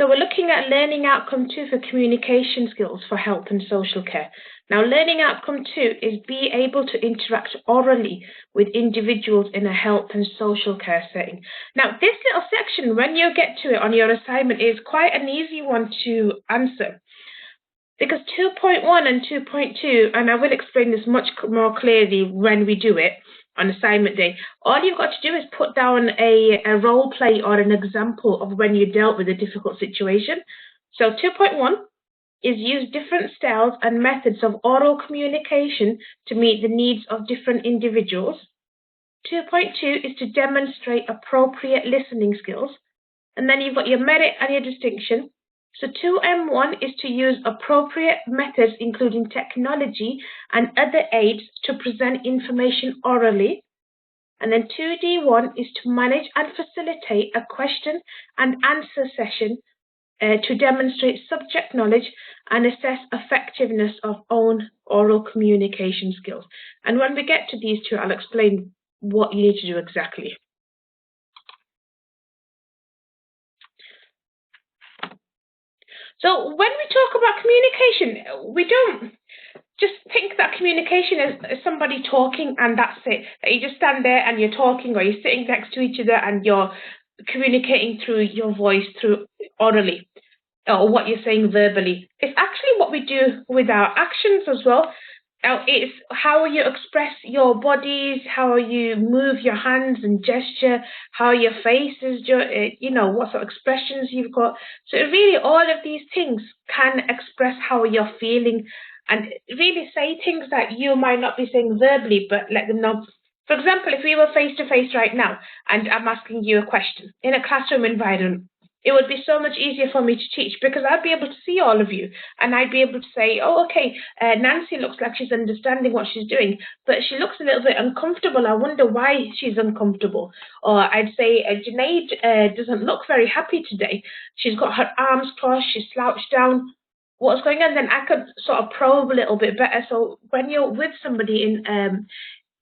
So we're looking at learning outcome 2 for communication skills for health and social care. Now, learning outcome 2 is be able to interact orally with individuals in a health and social care setting. Now, this little section, when you get to it on your assignment, is quite an easy one to answer. Because 2.1 and 2.2, and I will explain this much more clearly when we do it on assignment day, all you've got to do is put down a role play or an example of when you dealt with a difficult situation. So 2.1 is use different styles and methods of oral communication to meet the needs of different individuals. 2.2 is to demonstrate appropriate listening skills. And then you've got your merit and your distinction. So 2M1 is to use appropriate methods, including technology and other aids to present information orally. And then 2D1 is to manage and facilitate a question and answer session to demonstrate subject knowledge and assess effectiveness of own oral communication skills. And when we get to these two, I'll explain what you need to do exactly. So when we talk about communication, we don't just think that communication is somebody talking and that's it. That you just stand there and you're talking, or you're sitting next to each other and you're communicating through your voice, through orally, or what you're saying verbally. It's actually what we do with our actions as well. It's how you express your bodies, how you move your hands and gesture, how your face is, what sort of expressions you've got. So really all of these things can express how you're feeling and really say things that you might not be saying verbally, but let them know. For example, if we were face to face right now and I'm asking you a question in a classroom environment, it would be so much easier for me to teach because I'd be able to see all of you and I'd be able to say, oh, okay, Nancy looks like she's understanding what she's doing, but she looks a little bit uncomfortable. I wonder why she's uncomfortable. Or I'd say, Junaid doesn't look very happy today. She's got her arms crossed, she's slouched down. What's going on? Then I could sort of probe a little bit better. So when you're with somebody in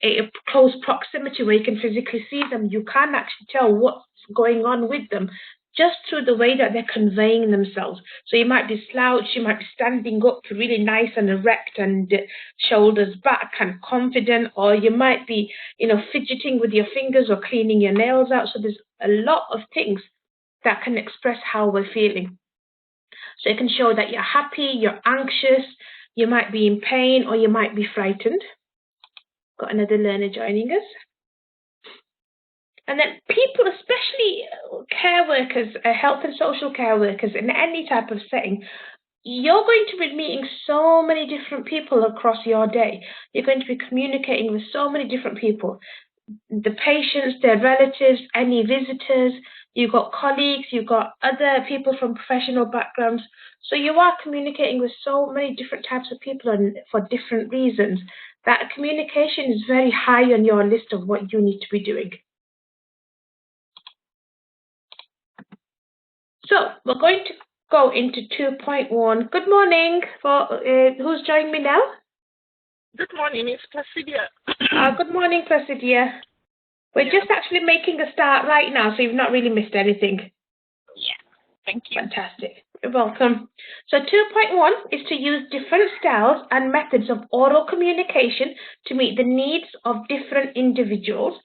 a close proximity where you can physically see them, you can actually tell what's going on with them just through the way that they're conveying themselves. So you might be slouched, you might be standing up really nice and erect and shoulders back and confident, or you might be, fidgeting with your fingers or cleaning your nails out. So there's a lot of things that can express how we're feeling. So it can show that you're happy, you're anxious, you might be in pain, or you might be frightened. Got another learner joining us. And then people, especially care workers, health and social care workers in any type of setting, you're going to be meeting so many different people across your day. You're going to be communicating with so many different people. The patients, their relatives, any visitors, you've got colleagues, you've got other people from professional backgrounds. So you are communicating with so many different types of people and for different reasons that communication is very high on your list of what you need to be doing. So we're going to go into 2.1. Good morning. Who's joining me now? Good morning, it's Placidia. Good morning, Placidia. We're just actually making a start right now, so you've not really missed anything. Yeah, thank you. Fantastic. You're welcome. So 2.1 is to use different styles and methods of oral communication to meet the needs of different individuals.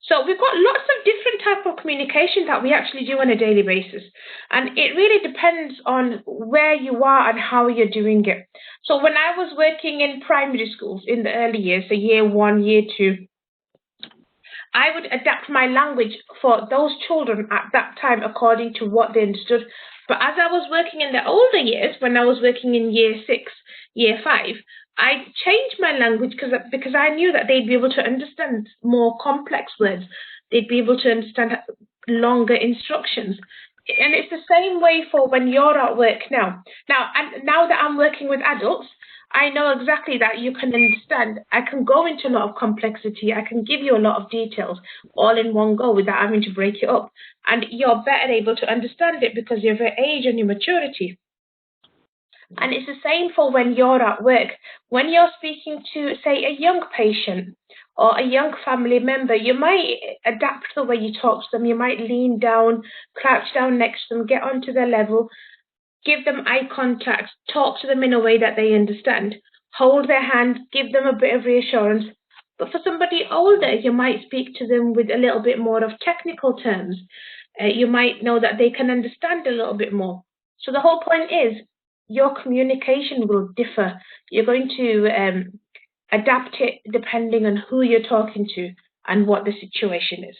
So we've got lots of different types of communication that we actually do on a daily basis. And it really depends on where you are and how you're doing it. So when I was working in primary schools in the early years, so year 1, year 2, I would adapt my language for those children at that time according to what they understood. But as I was working in the older years, when I was working in year 6, year 5, I changed my language because I knew that they'd be able to understand more complex words. They'd be able to understand longer instructions. And it's the same way for when you're at work now. Now that I'm working with adults, I know exactly that you can understand. I can go into a lot of complexity. I can give you a lot of details all in one go without having to break it up. And you're better able to understand it because of your age and your maturity. And it's the same for when you're at work. When you're speaking to, say, a young patient or a young family member, you might adapt the way you talk to them. You might lean down, crouch down next to them, get onto their level, give them eye contact, talk to them in a way that they understand, hold their hand, give them a bit of reassurance. But for somebody older, you might speak to them with a little bit more of technical terms. You might know that they can understand a little bit more. So the whole point is your communication will differ. You're going to adapt it depending on who you're talking to and what the situation is.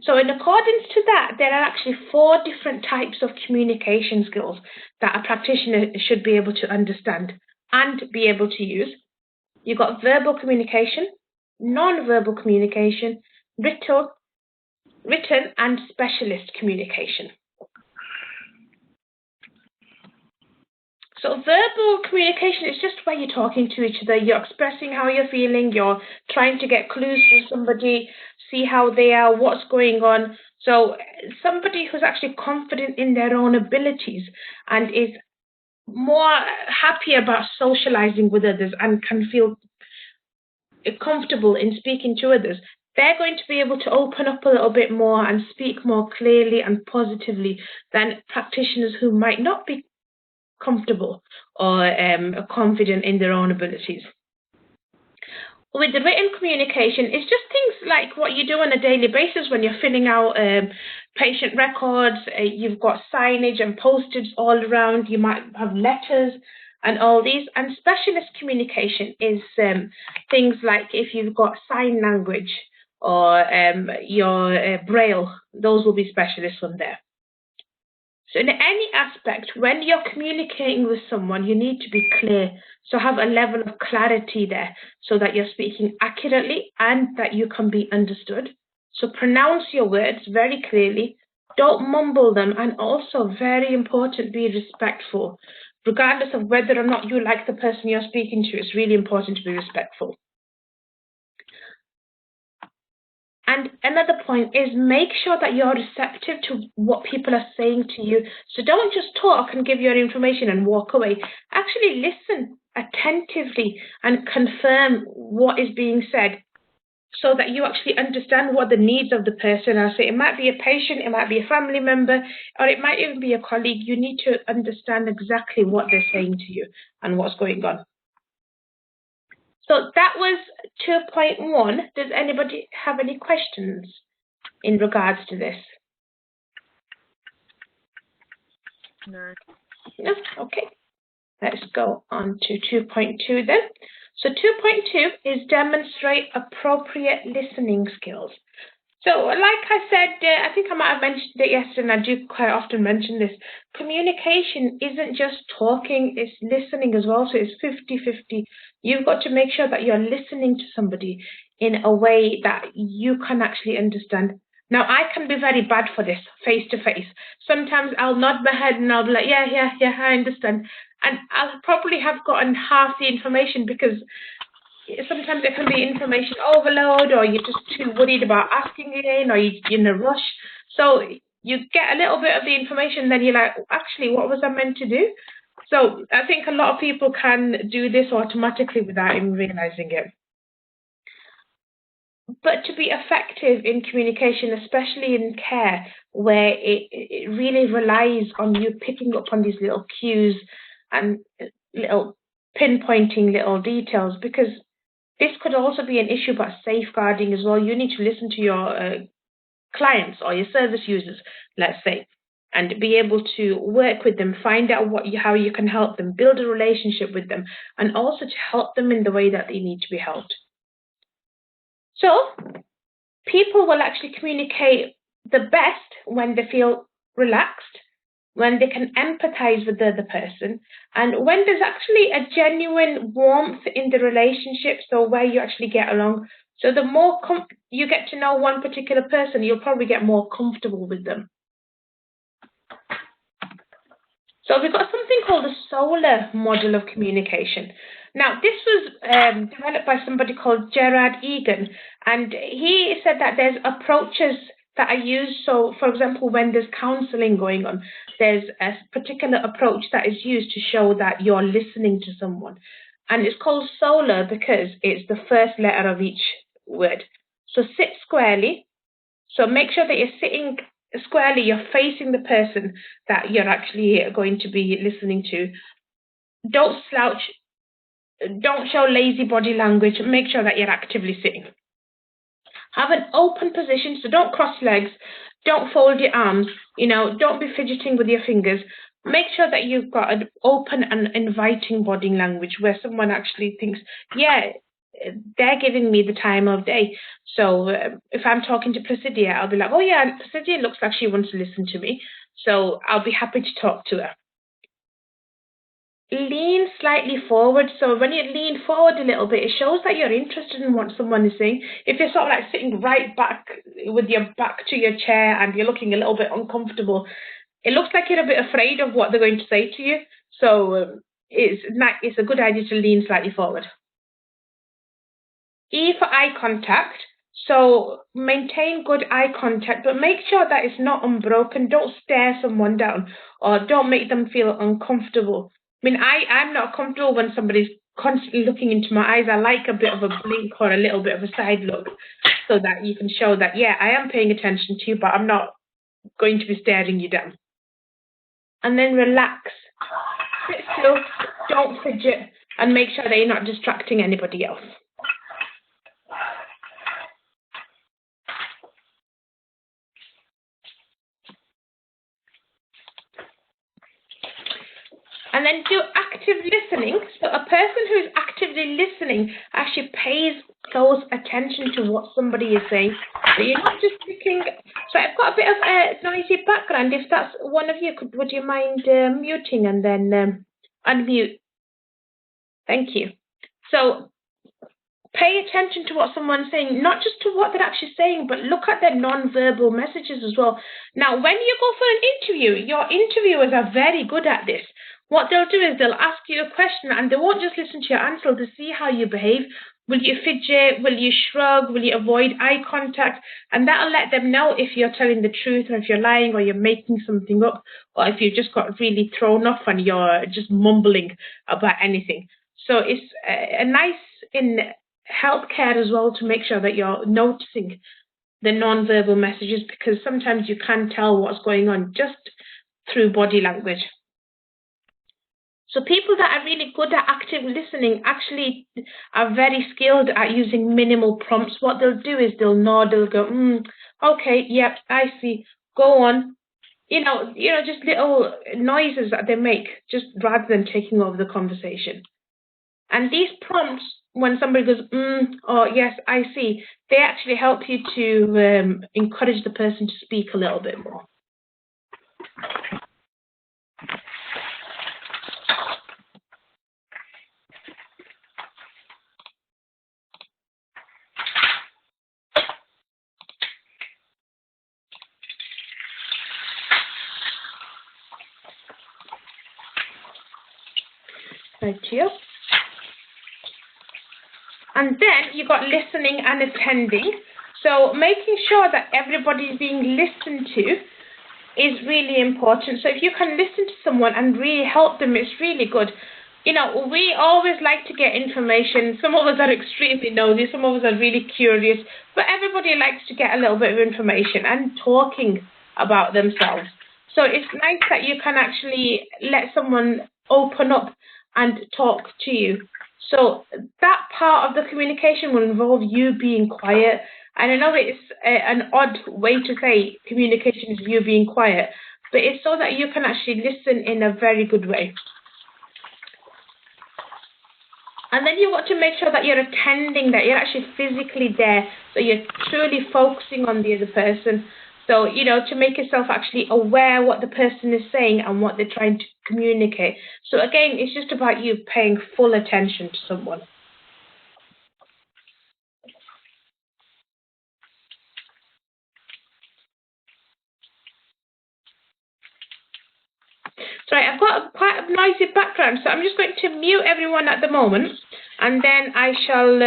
So in accordance to that, there are actually 4 different types of communication skills that a practitioner should be able to understand and be able to use. You've got verbal communication, non-verbal communication, written and specialist communication. So verbal communication is just where you're talking to each other, you're expressing how you're feeling, you're trying to get clues from somebody, see how they are, what's going on. So somebody who's actually confident in their own abilities and is more happy about socializing with others and can feel comfortable in speaking to others, they're going to be able to open up a little bit more and speak more clearly and positively than practitioners who might not be comfortable or confident in their own abilities. With the written communication, it's just things like what you do on a daily basis when you're filling out patient records. You've got signage and postage all around. You might have letters and all these. And specialist communication is things like if you've got sign language or your braille, those will be specialists on there. So in any aspect, when you're communicating with someone, you need to be clear. So have a level of clarity there so that you're speaking accurately and that you can be understood. So pronounce your words very clearly. Don't mumble them. And also, very important, be respectful. Regardless of whether or not you like the person you're speaking to, it's really important to be respectful. And another point is make sure that you're receptive to what people are saying to you. So don't just talk and give your information and walk away. Actually listen attentively and confirm what is being said so that you actually understand what the needs of the person are. So it might be a patient, it might be a family member, or it might even be a colleague. You need to understand exactly what they're saying to you and what's going on. So that was 2.1. Does anybody have any questions in regards to this? No. No? Okay. Let's go on to 2.2 then. So 2.2 is demonstrate appropriate listening skills. So like I said, I think I might have mentioned it yesterday, and I do quite often mention this. Communication isn't just talking, it's listening as well. So it's 50-50. You've got to make sure that you're listening to somebody in a way that you can actually understand. Now, I can be very bad for this, face-to-face. Sometimes I'll nod my head and I'll be like, yeah, I understand. And I'll probably have gotten half the information because sometimes it can be information overload, or you're just too worried about asking again, or you're in a rush. So you get a little bit of the information, then you're like, actually, what was I meant to do? So I think a lot of people can do this automatically without even realizing it. But to be effective in communication, especially in care, where it really relies on you picking up on these little cues and little pinpointing little details, because this could also be an issue about safeguarding as well. You need to listen to your clients or your service users, let's say, and be able to work with them, find out how you can help them, build a relationship with them, and also to help them in the way that they need to be helped. So people will actually communicate the best when they feel relaxed, when they can empathize with the other person, and when there's actually a genuine warmth in the relationship, so where you actually get along. So the more you get to know one particular person, you'll probably get more comfortable with them. So we've got something called the solar model of communication. Now, this was developed by somebody called Gerard Egan, and he said that there's approaches that are used. So, for example, when there's counselling going on, there's a particular approach that is used to show that you're listening to someone. And it's called solar because it's the first letter of each word. So sit squarely. So make sure that you're sitting squarely, you're facing the person that you're actually going to be listening to. Don't slouch, don't show lazy body language, make sure that you're actively sitting. Have an open position, so don't cross legs, don't fold your arms, don't be fidgeting with your fingers. Make sure that you've got an open and inviting body language where someone actually thinks, yeah, they're giving me the time of day. So if I'm talking to Presidia, I'll be like, oh yeah, Presidia looks like she wants to listen to me. So I'll be happy to talk to her. Lean slightly forward. So when you lean forward a little bit, it shows that you're interested in what someone is saying. If you're sort of like sitting right back with your back to your chair and you're looking a little bit uncomfortable, it looks like you're a bit afraid of what they're going to say to you. So it's a good idea to lean slightly forward. E for eye contact. So maintain good eye contact, but make sure that it's not unbroken. Don't stare someone down or don't make them feel uncomfortable. I mean, I'm not comfortable when somebody's constantly looking into my eyes. I like a bit of a blink or a little bit of a side look so that you can show that, yeah, I am paying attention to you, but I'm not going to be staring you down. And then relax. Sit still, don't fidget, and make sure that you're not distracting anybody else. And then do active listening. So a person who's actively listening actually pays close attention to what somebody is saying. So you're not just picking. So I've got a bit of a noisy background. If that's one of you, would you mind muting and then unmute? Thank you. So pay attention to what someone's saying, not just to what they're actually saying, but look at their non-verbal messages as well. Now, when you go for an interview, your interviewers are very good at this. What they'll do is they'll ask you a question and they won't just listen to your answer, they'll see how you behave. Will you fidget? Will you shrug? Will you avoid eye contact? And that'll let them know if you're telling the truth or if you're lying or you're making something up or if you've just got really thrown off and you're just mumbling about anything. So it's a nice in healthcare as well to make sure that you're noticing the non-verbal messages, because sometimes you can tell what's going on just through body language. So people that are really good at active listening actually are very skilled at using minimal prompts. What they'll do is they'll nod, they'll go, okay, yep, I see, go on. Just little noises that they make, just rather than taking over the conversation. And these prompts, when somebody goes, or yes, I see, they actually help you to encourage the person to speak a little bit more. Thank you. And then you've got listening and attending. So making sure that everybody is being listened to is really important. So if you can listen to someone and really help them, it's really good. We always like to get information. Some of us are extremely nosy, some of us are really curious, but everybody likes to get a little bit of information and talking about themselves. So it's nice that you can actually let someone open up and talk to you. So that part of the communication will involve you being quiet. And I know it's an odd way to say communication is you being quiet, but it's so that you can actually listen in a very good way. And then you want to make sure that you're attending, that you're actually physically there, so you're truly focusing on the other person. So, to make yourself actually aware what the person is saying and what they're trying to communicate. So again, it's just about you paying full attention to someone. Sorry, I've got quite a noisy background, so I'm just going to mute everyone at the moment, and then I shall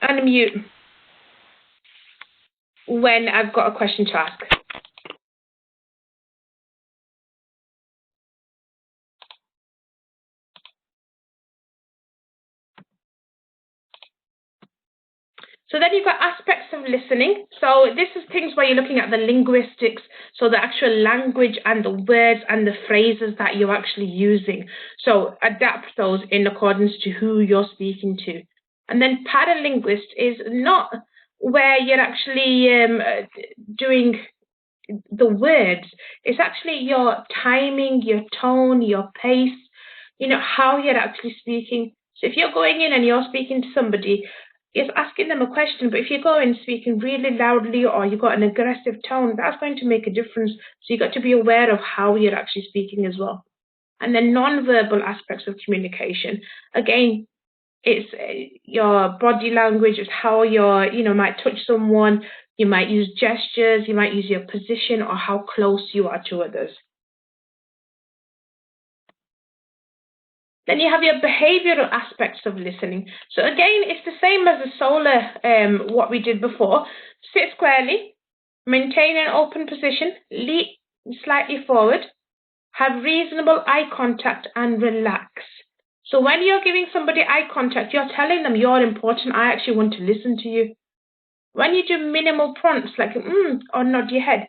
unmute when I've got a question to ask. So then you've got aspects of listening. So this is things where you're looking at the linguistics, so the actual language and the words and the phrases that you're actually using. So adapt those in accordance to who you're speaking to. And then paralinguist is not where you're actually doing the words. It's actually your timing, your tone, your pace, how you're actually speaking. So if you're going in and you're speaking to somebody, it's asking them a question, but if you go in speaking really loudly or you've got an aggressive tone, that's going to make a difference. So you've got to be aware of how you're actually speaking as well. And then non-verbal aspects of communication. Again, it's your body language, it's how you might touch someone, you might use gestures, you might use your position or how close you are to others. Then you have your behavioural aspects of listening. So again, it's the same as the solar, what we did before. Sit squarely, maintain an open position, lean slightly forward, have reasonable eye contact and relax. So when you're giving somebody eye contact, you're telling them you're important, I actually want to listen to you. When you do minimal prompts like or nod your head,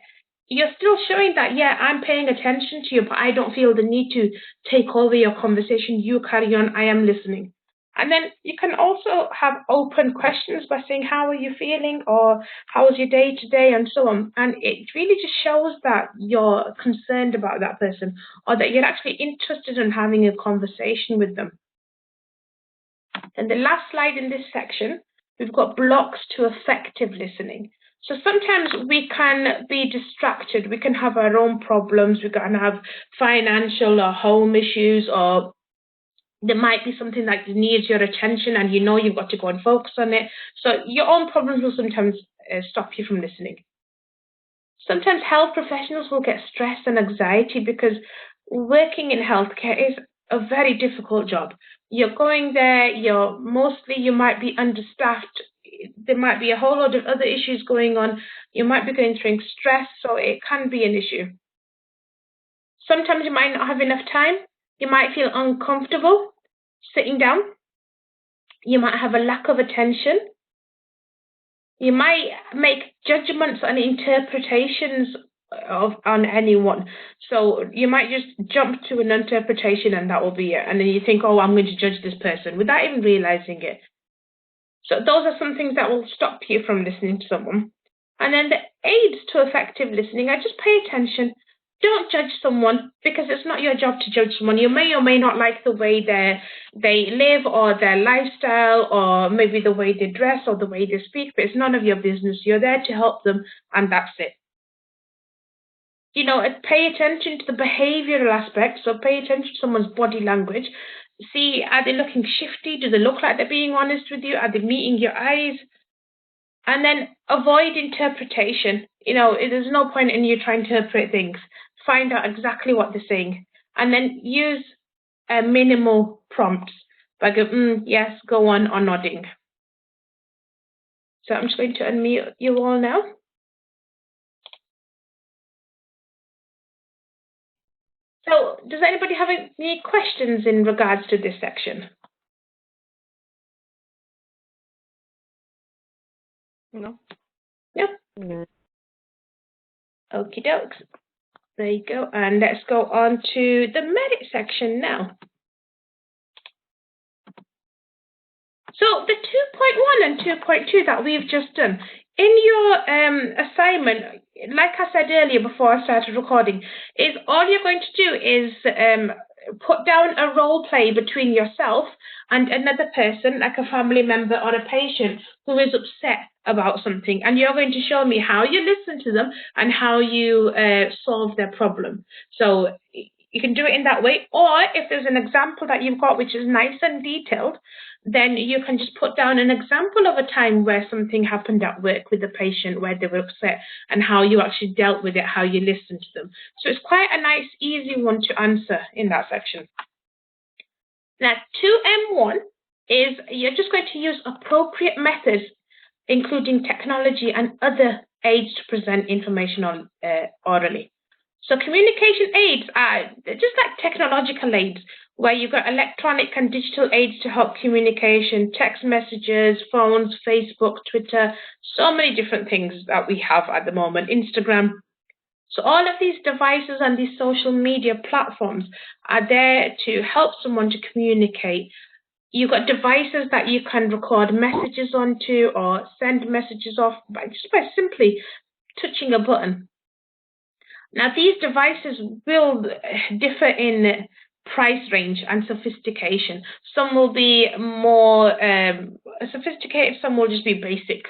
you're still showing that, yeah, I'm paying attention to you, but I don't feel the need to take over your conversation. You carry on, I am listening. And then you can also have open questions by saying, how are you feeling? Or how was your day today? And so on. And it really just shows that you're concerned about that person or that you're actually interested in having a conversation with them. And the last slide in this section, we've got blocks to effective listening. So sometimes we can be distracted. We can have our own problems. We can have financial or home issues, or there might be something that needs your attention and you've got to go and focus on it. So your own problems will sometimes stop you from listening. Sometimes health professionals will get stressed and anxiety because working in healthcare is a very difficult job. You're going there, you might be understaffed, there might be a whole lot of other issues going on, you might be going through stress, so it can be an issue. Sometimes you might not have enough time, you might feel uncomfortable sitting down, you might have a lack of attention, you might make judgments and interpretations on anyone. So you might just jump to an interpretation and that will be it. And then you think, oh, I'm going to judge this person without even realizing it. So those are some things that will stop you from listening to someone. And then the aids to effective listening are just pay attention. Don't judge someone because it's not your job to judge someone. You may or may not like the way they live or their lifestyle or maybe the way they dress or the way they speak, but it's none of your business. You're there to help them and that's it. Pay attention to the behavioural aspects, so pay attention to someone's body language. See, are they looking shifty? Do they look like they're being honest with you? Are they meeting your eyes? And then avoid interpretation. There's no point in you trying to interpret things. Find out exactly what they're saying. And then use minimal prompts. Like, yes, go on, or nodding. So I'm just going to unmute you all now. So, does anybody have any questions in regards to this section? No. No? No. Okie dokes. There you go. And let's go on to the merit section now. So the 2.1 and 2.2 that we've just done, in your assignment, like I said earlier before I started recording, is all you're going to do is put down a role play between yourself and another person, like a family member or a patient who is upset about something, and you're going to show me how you listen to them and how you solve their problem. So you can do it in that way, or if there's an example that you've got which is nice and detailed, then you can just put down an example of a time where something happened at work with the patient where they were upset and how you actually dealt with it, how you listened to them. So it's quite a nice, easy one to answer in that section. Now, 2M1 is you're just going to use appropriate methods, including technology and other aids to present information on orally. So communication aids are just like technological aids. where you've got electronic and digital aids to help communication, text messages, phones, Facebook, Twitter, so many different things that we have at the moment, Instagram. So all of these devices and these social media platforms are there to help someone to communicate. You've got devices that you can record messages onto or send messages off just by simply touching a button. Now, these devices will differ in price range and sophistication. Some will be more sophisticated, some will just be basic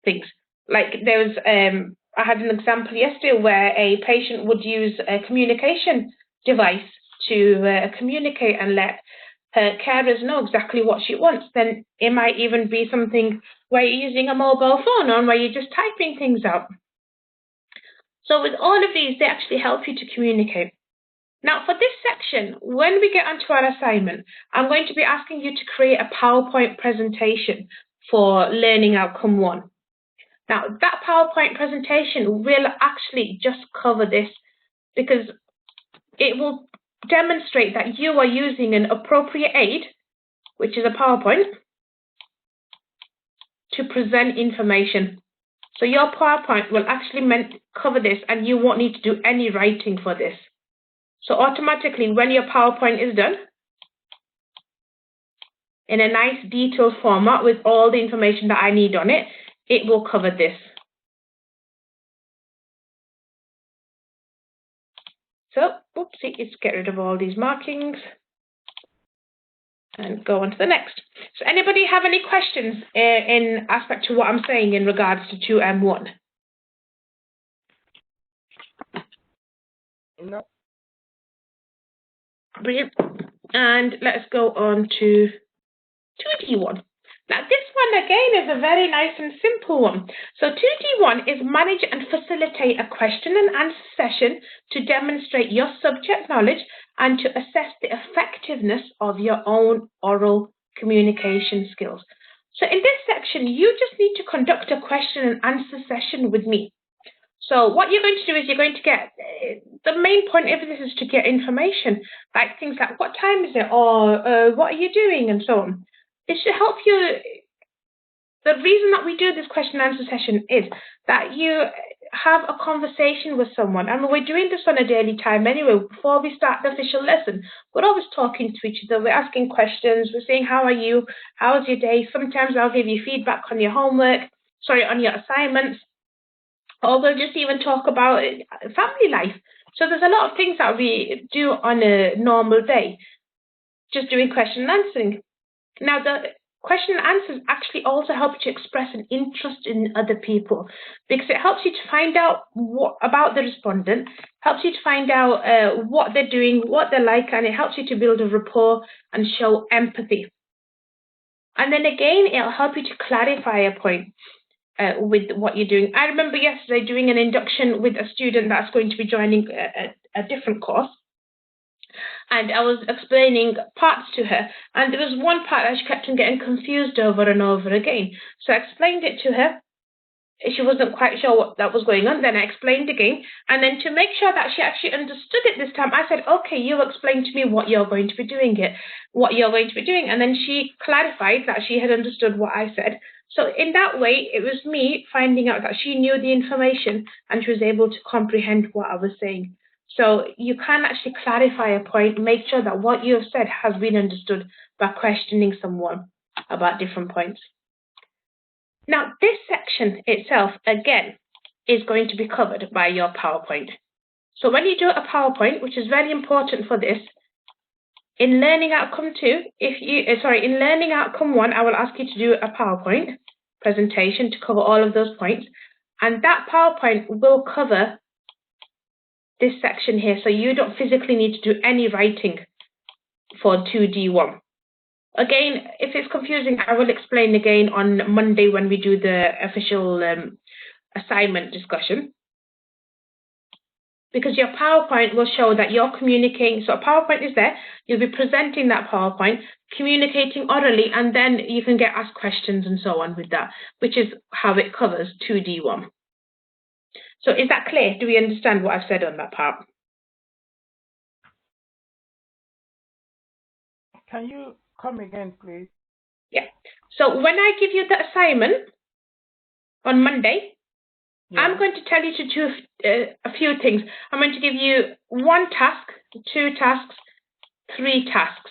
things. Like there was, I had an example yesterday where a patient would use a communication device to communicate and let her carers know exactly what she wants. Then it might even be something where you're using a mobile phone or where you're just typing things out. So with all of these, they actually help you to communicate. Now for this section, when we get onto our assignment, I'm going to be asking you to create a PowerPoint presentation for Learning Outcome 1. Now that PowerPoint presentation will actually just cover this because it will demonstrate that you are using an appropriate aid, which is a PowerPoint, to present information. So your PowerPoint will actually cover this and you won't need to do any writing for this. So automatically when your PowerPoint is done, in a nice detailed format with all the information that I need on it, it will cover this. So, oopsie, let's get rid of all these markings and go on to the next. So anybody have any questions in aspect to what I'm saying in regards to 2M1? No. Brilliant. And let's go on to 2D1. Now this one again is a very nice and simple one. So 2D1 is manage and facilitate a question and answer session to demonstrate your subject knowledge and to assess the effectiveness of your own oral communication skills. So in this section, you just need to conduct a question and answer session with me. So what you're going to do is you're going to get, the main point of this is to get information, like things like what time is it or what are you doing and so on. It should help you. The reason that we do this question and answer session is that you have a conversation with someone, and we're doing this on a daily time anyway. Before we start the official lesson, we're always talking to each other, we're asking questions, we're saying how are you, how's your day. Sometimes I'll give you feedback on your homework, on your assignments, or we'll just even talk about family life. So there's a lot of things that we do on a normal day, just doing question and answering. Now, the question and answers actually also help you to express an interest in other people because it helps you to find out what about the respondent, helps you to find out what they're doing, what they're like, and it helps you to build a rapport and show empathy. And then again, it'll help you to clarify a point with what you're doing. I remember yesterday doing an induction with a student that's going to be joining a different course. And I was explaining parts to her, and there was one part that she kept on getting confused over and over again. So I explained it to her. She wasn't quite sure what that was going on. Then I explained again, and then to make sure that she actually understood it this time, I said, "Okay, you explain to me what you're going to be doing And then she clarified that she had understood what I said. So in that way, it was me finding out that she knew the information and she was able to comprehend what I was saying. So you can actually clarify a point, make sure that what you have said has been understood by questioning someone about different points. Now, this section itself, again, is going to be covered by your PowerPoint. So when you do a PowerPoint, which is very important for this, in Learning Outcome 2, in Learning Outcome 1, I will ask you to do a PowerPoint presentation to cover all of those points. And that PowerPoint will cover this section here, so you don't physically need to do any writing for 2D1. Again, if it's confusing, I will explain again on Monday when we do the official assignment discussion. Because your PowerPoint will show that you're communicating, so a PowerPoint is there, you'll be presenting that PowerPoint, communicating orally, and then you can get asked questions and so on with that, which is how it covers 2D1. So is that clear? Do we understand what I've said on that part? Can you come again, please? Yeah. So when I give you the assignment on Monday, Yeah. I'm going to tell you to do a few things. I'm going to give you 1 task, 2 tasks, 3 tasks.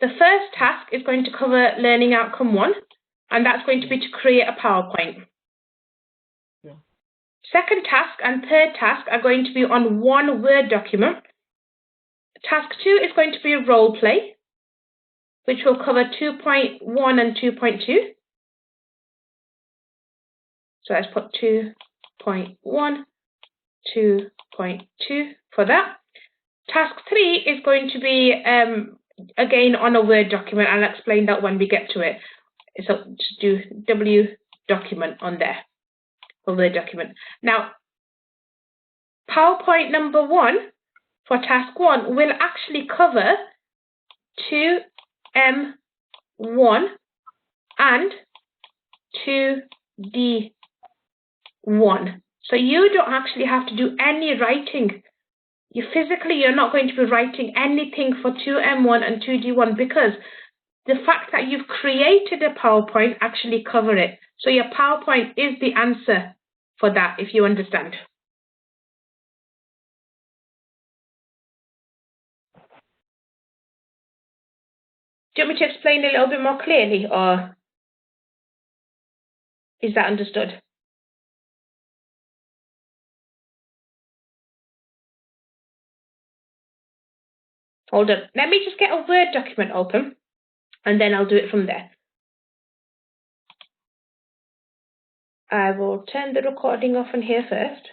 The first task is going to cover learning outcome 1, and that's going to be to create a PowerPoint. Yeah. Second task and third task are going to be on 1 Word document. Task 2 is going to be a role play, which will cover 2.1 and 2.2. So let's put 2.1, 2.2 for that. Task 3 is going to be, again, on a Word document. I'll explain that when we get to it. So just do W document on there, a Word document. Now, PowerPoint number 1 for task 1 will actually cover 2M1 and 2D1. So you don't actually have to do any writing. You're not going to be writing anything for 2M1 and 2D1 because the fact that you've created a PowerPoint actually cover it. So your PowerPoint is the answer for that, if you understand. Do you want me to explain a little bit more clearly, or is that understood? Hold on. Let me just get a Word document open, and then I'll do it from there. I will turn the recording off on here first.